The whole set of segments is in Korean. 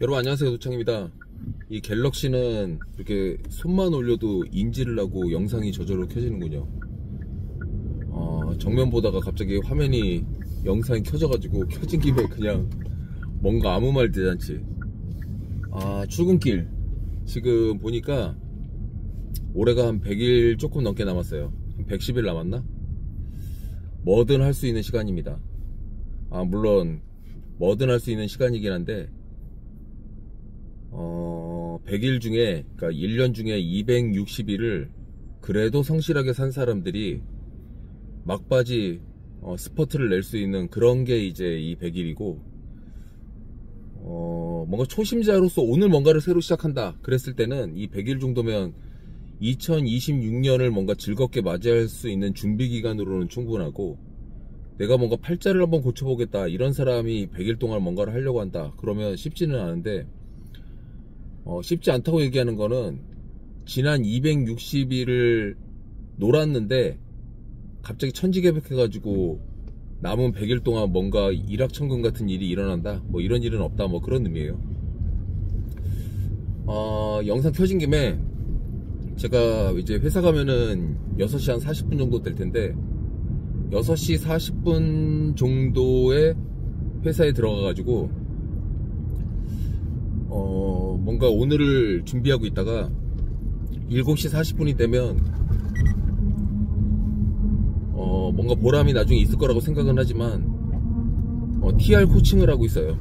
여러분 안녕하세요, 도창입니다. 이 갤럭시는 이렇게 손만 올려도 인지를 하고 영상이 저절로 켜지는군요. 정면 보다가 갑자기 화면이 영상이 켜져가지고 켜진 김에 그냥 뭔가 아무 말 대잔치. 출근길 지금 보니까 올해가 한 100일 조금 넘게 남았어요. 한 110일 남았나? 뭐든 할 수 있는 시간입니다. 물론 뭐든 할 수 있는 시간이긴 한데 100일 중에, 그러니까 1년 중에 260일을 그래도 성실하게 산 사람들이 막바지 스퍼트를 낼 수 있는 그런 게 이제 이 100일이고, 뭔가 초심자로서 오늘 뭔가를 새로 시작한다 그랬을 때는 이 100일 정도면 2026년을 뭔가 즐겁게 맞이할 수 있는 준비 기간으로는 충분하고, 내가 뭔가 팔자를 한번 고쳐보겠다 이런 사람이 100일 동안 뭔가를 하려고 한다 그러면 쉽지는 않은데, 쉽지 않다고 얘기하는 거는 지난 260일을 놀았는데 갑자기 천지개벽해가지고 남은 100일 동안 뭔가 일확천금 같은 일이 일어난다, 뭐 이런 일은 없다, 뭐 그런 의미예요. 영상 켜진 김에 제가 이제 회사 가면은 6시 한 40분 정도 될 텐데, 6시 40분 정도에 회사에 들어가가지고 뭔가 오늘을 준비하고 있다가 7시 40분이 되면 뭔가 보람이 나중에 있을 거라고 생각은 하지만 TR 코칭을 하고 있어요.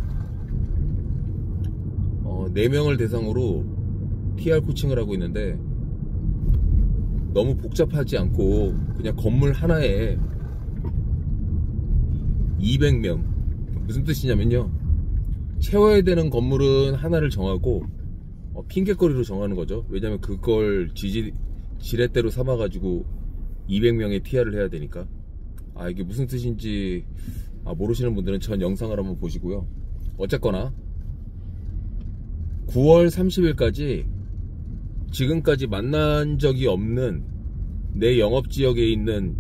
4명을 대상으로 TR 코칭을 하고 있는데, 너무 복잡하지 않고 그냥 건물 하나에 200명, 무슨 뜻이냐면요, 채워야 되는 건물은 하나를 정하고 핑계거리로 정하는 거죠. 왜냐면 그걸 지렛대로 삼아가지고 200명의 TR을 해야 되니까. 이게 무슨 뜻인지 모르시는 분들은 전 영상을 한번 보시고요. 어쨌거나 9월 30일까지 지금까지 만난 적이 없는 내 영업지역에 있는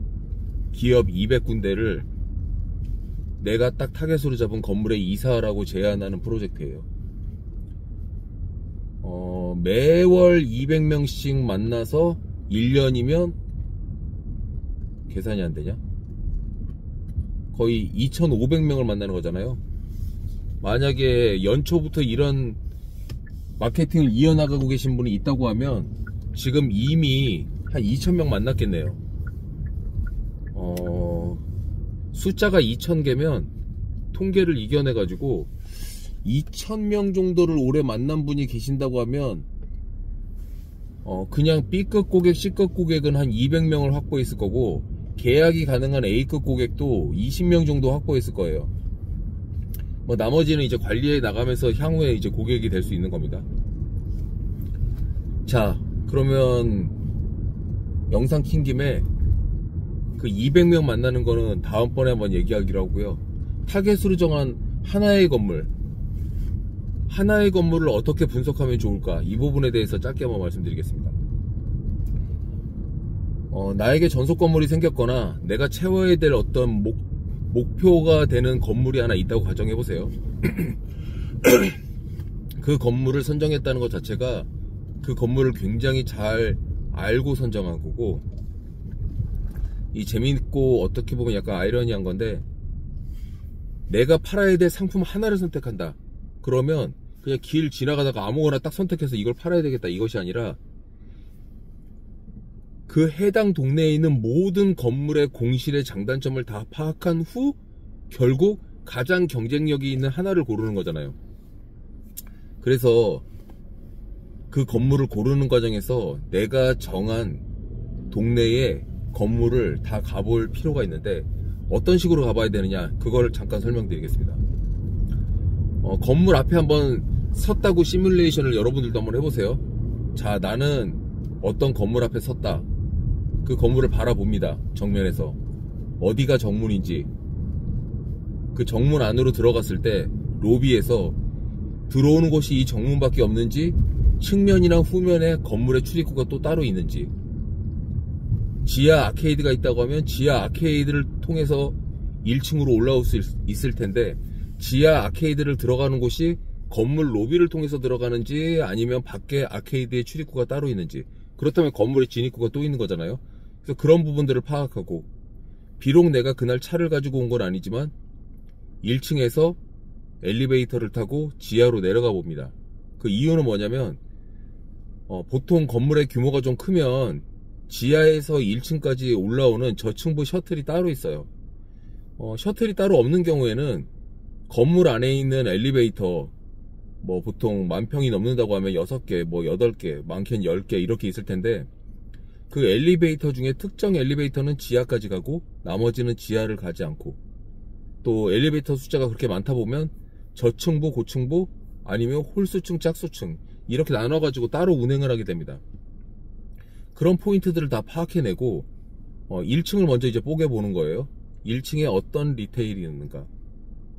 기업 200군데를 내가 딱 타겟으로 잡은 건물에 이사하라고 제안하는 프로젝트예요. 매월 200명씩 만나서 1년이면 계산이 안 되냐? 거의 2,500명을 만나는 거잖아요. 만약에 연초부터 이런 마케팅을 이어나가고 계신 분이 있다고 하면 지금 이미 한 2,000명 만났겠네요. 숫자가 2,000개면 통계를 이겨내가지고 2,000명 정도를 올해 만난 분이 계신다고 하면 그냥 B급 고객, C급 고객은 한 200명을 확보했을 거고, 계약이 가능한 A급 고객도 20명 정도 확보했을 거예요. 뭐 나머지는 이제 관리해 나가면서 향후에 이제 고객이 될 수 있는 겁니다. 자, 그러면 영상 킨 김에 그 200명 만나는 거는 다음번에 한번 얘기하기로 하고요. 타겟으로 정한 하나의 건물을 어떻게 분석하면 좋을까, 이 부분에 대해서 짧게 한번 말씀드리겠습니다. 나에게 전속 건물이 생겼거나 내가 채워야 될 어떤 목표가 되는 건물이 하나 있다고 가정해보세요. 그 건물을 선정했다는 것 자체가 그 건물을 굉장히 잘 알고 선정한 거고, 이 재미있고 어떻게 보면 약간 아이러니한 건데, 내가 팔아야 될 상품 하나를 선택한다 그러면 그냥 길 지나가다가 아무거나 딱 선택해서 이걸 팔아야 되겠다 이것이 아니라, 그 해당 동네에 있는 모든 건물의 공실의 장단점을 다 파악한 후 결국 가장 경쟁력이 있는 하나를 고르는 거잖아요. 그래서 그 건물을 고르는 과정에서 내가 정한 동네에 건물을 다 가볼 필요가 있는데, 어떤 식으로 가봐야 되느냐, 그걸 잠깐 설명드리겠습니다. 건물 앞에 한번 섰다고 시뮬레이션을 여러분들도 한번 해보세요. 자, 나는 어떤 건물 앞에 섰다. 그 건물을 바라봅니다. 정면에서 어디가 정문인지, 그 정문 안으로 들어갔을 때 로비에서 들어오는 곳이 이 정문밖에 없는지, 측면이나 후면에 건물의 출입구가 또 따로 있는지, 지하 아케이드가 있다고 하면 지하 아케이드를 통해서 1층으로 올라올 수 있을 텐데, 지하 아케이드를 들어가는 곳이 건물 로비를 통해서 들어가는지 아니면 밖에 아케이드에 출입구가 따로 있는지, 그렇다면 건물에 진입구가 또 있는 거잖아요. 그래서 그런 부분들을 파악하고, 비록 내가 그날 차를 가지고 온 건 아니지만 1층에서 엘리베이터를 타고 지하로 내려가 봅니다. 그 이유는 뭐냐면 보통 건물의 규모가 좀 크면 지하에서 1층까지 올라오는 저층부 셔틀이 따로 있어요. 셔틀이 따로 없는 경우에는 건물 안에 있는 엘리베이터, 뭐 보통 10,000평이 넘는다고 하면 6개, 뭐 8개, 많게는 10개 이렇게 있을 텐데, 그 엘리베이터 중에 특정 엘리베이터는 지하까지 가고 나머지는 지하를 가지 않고, 또 엘리베이터 숫자가 그렇게 많다 보면 저층부, 고층부, 아니면 홀수층, 짝수층 이렇게 나눠가지고 따로 운행을 하게 됩니다. 그런 포인트들을 다 파악해내고 1층을 먼저 이제 뽀개보는 거예요. 1층에 어떤 리테일이 있는가,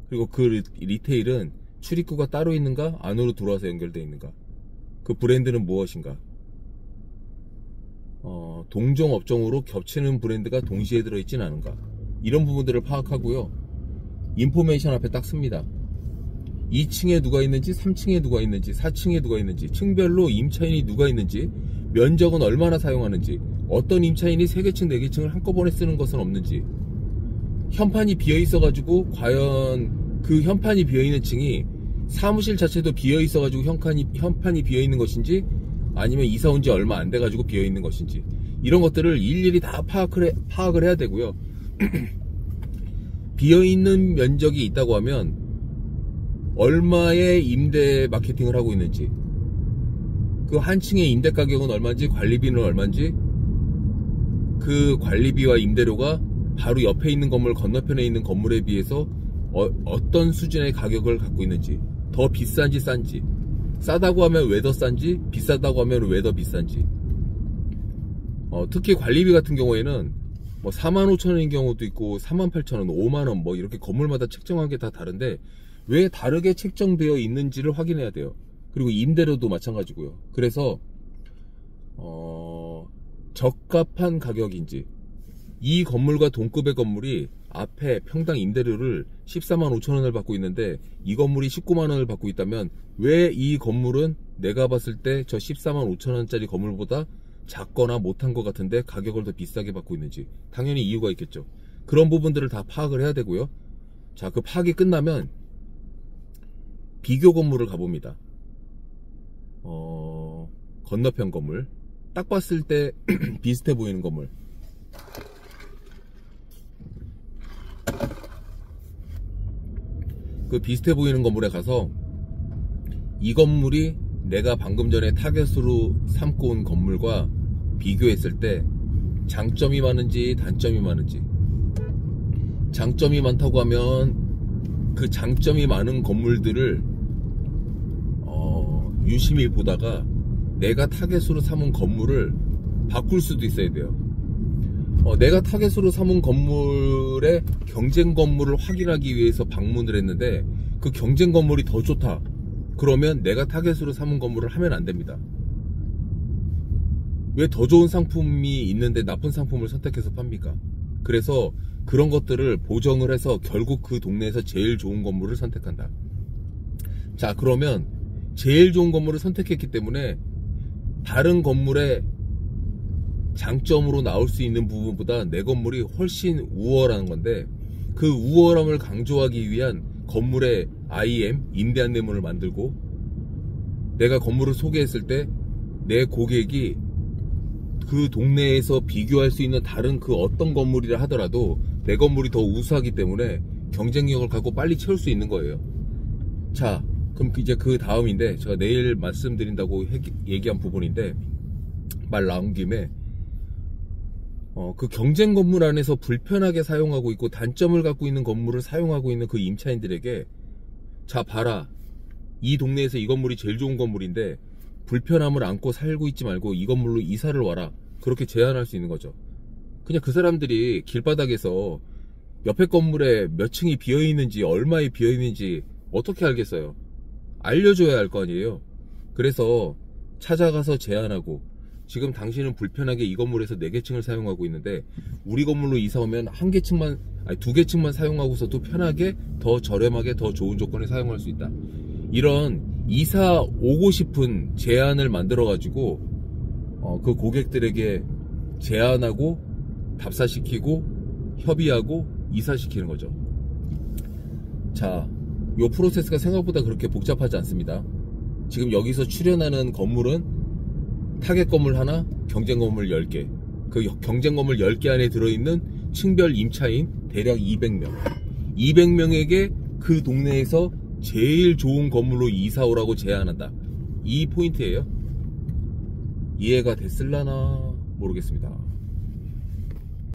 그리고 그 리테일은 출입구가 따로 있는가, 안으로 들어와서 연결되어 있는가, 그 브랜드는 무엇인가, 동종 업종으로 겹치는 브랜드가 동시에 들어있진 않은가, 이런 부분들을 파악하고요. 인포메이션 앞에 딱 씁니다. 2층에 누가 있는지, 3층에 누가 있는지, 4층에 누가 있는지, 층별로 임차인이 누가 있는지, 면적은 얼마나 사용하는지, 어떤 임차인이 3개층, 4개층을 한꺼번에 쓰는 것은 없는지, 현판이 비어있어가지고 과연 그 현판이 비어있는 층이 사무실 자체도 비어있어가지고 현판이 비어있는 것인지, 아니면 이사 온 지 얼마 안 돼가지고 비어있는 것인지, 이런 것들을 일일이 다 파악을 해야 되고요. 비어있는 면적이 있다고 하면 얼마의 임대 마케팅을 하고 있는지, 그 한 층의 임대 가격은 얼마인지, 관리비는 얼마인지, 그 관리비와 임대료가 바로 옆에 있는 건물, 건너편에 있는 건물에 비해서 어떤 수준의 가격을 갖고 있는지, 더 비싼지 싼지, 싸다고 하면 왜 더 싼지, 비싸다고 하면 왜 더 비싼지. 특히 관리비 같은 경우에는 뭐 45,000원인 경우도 있고 38,000원, 5만원 뭐 이렇게 건물마다 책정한 게 다 다른데 왜 다르게 책정되어 있는지를 확인해야 돼요. 그리고 임대료도 마찬가지고요. 그래서 적합한 가격인지, 이 건물과 동급의 건물이 앞에 평당 임대료를 145,000원을 받고 있는데 이 건물이 190,000원을 받고 있다면 왜 이 건물은 내가 봤을 때 저 145,000원짜리 건물보다 작거나 못한 것 같은데 가격을 더 비싸게 받고 있는지, 당연히 이유가 있겠죠. 그런 부분들을 다 파악을 해야 되고요. 자, 그 파악이 끝나면 비교 건물을 가봅니다. 건너편 건물, 딱 봤을 때 비슷해 보이는 건물, 그 비슷해 보이는 건물에 가서 이 건물이 내가 방금 전에 타겟으로 삼고 온 건물과 비교했을 때 장점이 많은지 단점이 많은지, 장점이 많다고 하면 그 장점이 많은 건물들을 유심히 보다가 내가 타겟으로 삼은 건물을 바꿀 수도 있어야 돼요. 내가 타겟으로 삼은 건물의 경쟁 건물을 확인하기 위해서 방문을 했는데 그 경쟁 건물이 더 좋다, 그러면 내가 타겟으로 삼은 건물을 하면 안 됩니다. 왜 더 좋은 상품이 있는데 나쁜 상품을 선택해서 팝니까? 그래서 그런 것들을 보정을 해서 결국 그 동네에서 제일 좋은 건물을 선택한다. 자, 그러면 제일 좋은 건물을 선택했기 때문에 다른 건물의 장점으로 나올 수 있는 부분보다 내 건물이 훨씬 우월한 건데, 그 우월함을 강조하기 위한 건물의 IM, 임대 안내문을 만들고, 내가 건물을 소개했을 때 내 고객이 그 동네에서 비교할 수 있는 다른 그 어떤 건물이라 하더라도 내 건물이 더 우수하기 때문에 경쟁력을 갖고 빨리 채울 수 있는 거예요. 자, 그럼 이제 그 다음인데, 제가 내일 말씀드린다고 얘기한 부분인데, 말 나온 김에 그 경쟁 건물 안에서 불편하게 사용하고 있고 단점을 갖고 있는 건물을 사용하고 있는 그 임차인들에게, 자 봐라, 이 동네에서 이 건물이 제일 좋은 건물인데 불편함을 안고 살고 있지 말고 이 건물로 이사를 와라, 그렇게 제안할 수 있는 거죠. 그냥 그 사람들이 길바닥에서 옆에 건물에 몇 층이 비어있는지, 얼마에 비어있는지 어떻게 알겠어요? 알려줘야 할 거 아니에요. 그래서 찾아가서 제안하고, 지금 당신은 불편하게 이 건물에서 4개층을 사용하고 있는데 우리 건물로 이사 오면 2개층만 사용하고서도 편하게 더 저렴하게 더 좋은 조건에 사용할 수 있다. 이런 이사 오고 싶은 제안을 만들어 가지고 그 고객들에게 제안하고 답사시키고 협의하고 이사시키는 거죠. 자, 요 프로세스가 생각보다 그렇게 복잡하지 않습니다. 지금 여기서 출연하는 건물은 타겟 건물 하나, 경쟁 건물 10개. 그 경쟁 건물 10개 안에 들어있는 층별 임차인 대략 200명. 200명에게 그 동네에서 제일 좋은 건물로 이사 오라고 제안한다. 이 포인트예요. 이해가 됐을라나 모르겠습니다.